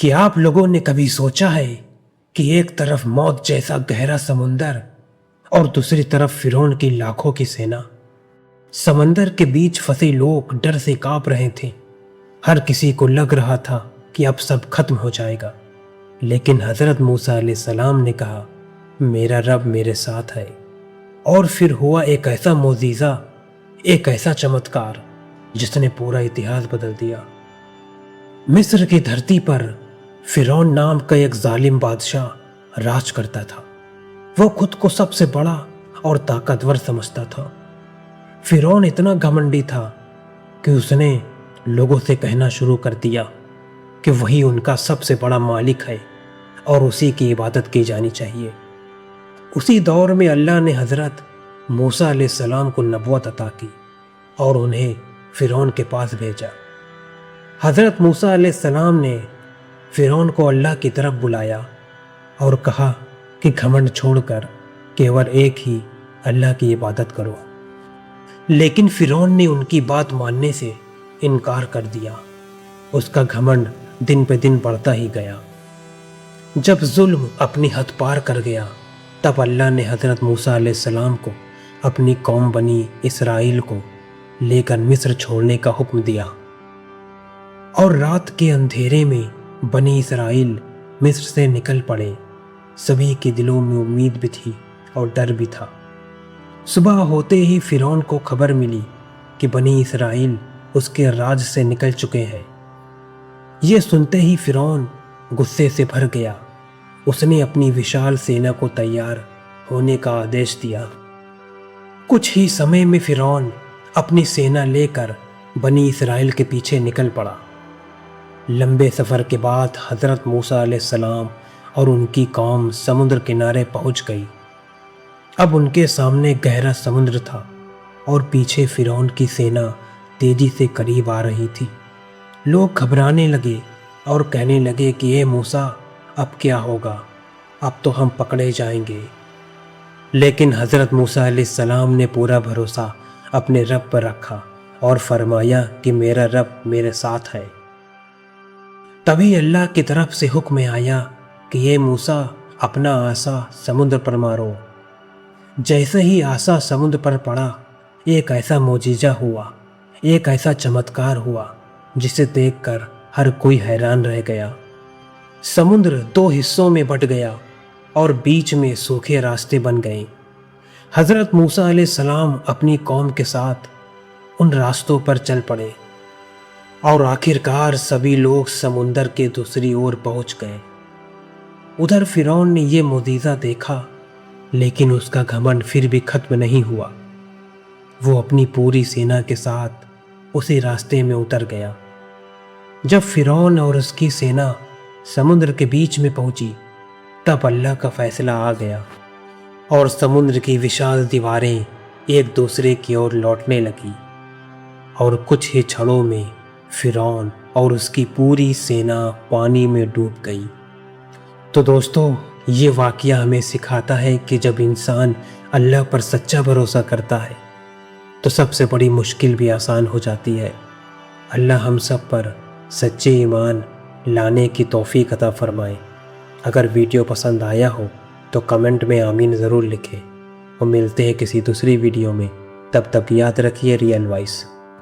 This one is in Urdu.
کہ آپ لوگوں نے کبھی سوچا ہے کہ ایک طرف موت جیسا گہرا سمندر اور دوسری طرف فرعون کی لاکھوں کی سینا؟ سمندر کے بیچ پھنسے لوگ ڈر سے کانپ رہے تھے۔ ہر کسی کو لگ رہا تھا کہ اب سب ختم ہو جائے گا، لیکن حضرت موسیٰ علیہ السلام نے کہا، میرا رب میرے ساتھ ہے۔ اور پھر ہوا ایک ایسا معجزہ، ایک ایسا چمتکار جس نے پورا اتہاس بدل دیا۔ مصر کی دھرتی پر فرعون نام کا ایک ظالم بادشاہ راج کرتا تھا۔ وہ خود کو سب سے بڑا اور طاقتور سمجھتا تھا۔ فرعون اتنا گھمنڈی تھا کہ اس نے لوگوں سے کہنا شروع کر دیا کہ وہی ان کا سب سے بڑا مالک ہے اور اسی کی عبادت کی جانی چاہیے۔ اسی دور میں اللہ نے حضرت موسیٰ علیہ السلام کو نبوت عطا کی اور انہیں فرعون کے پاس بھیجا۔ حضرت موسیٰ علیہ السلام نے فرعون کو اللہ کی طرف بلایا اور کہا کہ گھمنڈ چھوڑ کر کیول ایک ہی اللہ کی عبادت کرو۔ لیکن فرعون نے ان کی بات ماننے سے انکار کر دیا۔ اس کا گھمنڈ دن پہ دن بڑھتا ہی گیا۔ جب ظلم اپنی حد پار کر گیا، تب اللہ نے حضرت موسیٰ علیہ السلام کو اپنی قوم بنی اسرائیل کو لے کر مصر چھوڑنے کا حکم دیا۔ اور رات کے اندھیرے میں بنی اسرائیل مصر سے نکل پڑے۔ سبھی کے دلوں میں امید بھی تھی اور ڈر بھی تھا۔ صبح ہوتے ہی فرعون کو خبر ملی کہ بنی اسرائیل اس کے راج سے نکل چکے ہیں۔ یہ سنتے ہی فرعون غصے سے بھر گیا۔ اس نے اپنی وشال سینا کو تیار ہونے کا آدیش دیا۔ کچھ ہی سمے میں فرعون اپنی سینا لے کر بنی اسرائیل کے پیچھے نکل پڑا۔ لمبے سفر کے بعد حضرت موسیٰ علیہ السلام اور ان کی قوم سمندر کنارے پہنچ گئی۔ اب ان کے سامنے گہرا سمندر تھا اور پیچھے فرعون کی سینا تیزی سے قریب آ رہی تھی۔ لوگ گھبرانے لگے اور کہنے لگے کہ اے موسیٰ، اب کیا ہوگا؟ اب تو ہم پکڑے جائیں گے۔ لیکن حضرت موسیٰ علیہ السلام نے پورا بھروسہ اپنے رب پر رکھا اور فرمایا کہ میرا رب میرے ساتھ ہے۔ تبھی اللہ کی طرف سے حکم آیا کہ اے موسیٰ، اپنا عصا سمندر پر مارو۔ جیسے ہی عصا سمندر پر پڑا، ایک ایسا معجزہ ہوا، ایک ایسا چمتکار ہوا جسے دیکھ کر ہر کوئی حیران رہ گیا۔ سمندر دو حصوں میں بٹ گیا اور بیچ میں سوکھے راستے بن گئے۔ حضرت موسیٰ علیہ السلام اپنی قوم کے ساتھ ان راستوں پر چل پڑے اور آخرکار سبھی لوگ سمندر کے دوسری اور پہنچ گئے۔ ادھر فرعون نے یہ معجزہ دیکھا، لیکن اس کا گھمنڈ پھر بھی ختم نہیں ہوا۔ وہ اپنی پوری سینا کے ساتھ اسی راستے میں اتر گیا۔ جب فرعون اور اس کی سینا سمندر کے بیچ میں پہنچی، تب اللہ کا فیصلہ آ گیا اور سمندر کی وشال دیواریں ایک دوسرے کی اور لوٹنے لگی اور کچھ ہی چھڑوں میں فرعون اور اس کی پوری سینا پانی میں ڈوب گئی۔ تو دوستو، یہ واقعہ ہمیں سکھاتا ہے کہ جب انسان اللہ پر سچا بھروسہ کرتا ہے تو سب سے بڑی مشکل بھی آسان ہو جاتی ہے۔ اللہ ہم سب پر سچے ایمان لانے کی توفیق عطا فرمائے۔ اگر ویڈیو پسند آیا ہو تو کمنٹ میں آمین ضرور لکھیں، اور ملتے ہیں کسی دوسری ویڈیو میں۔ تب تک یاد رکھیے ریئل وائس۔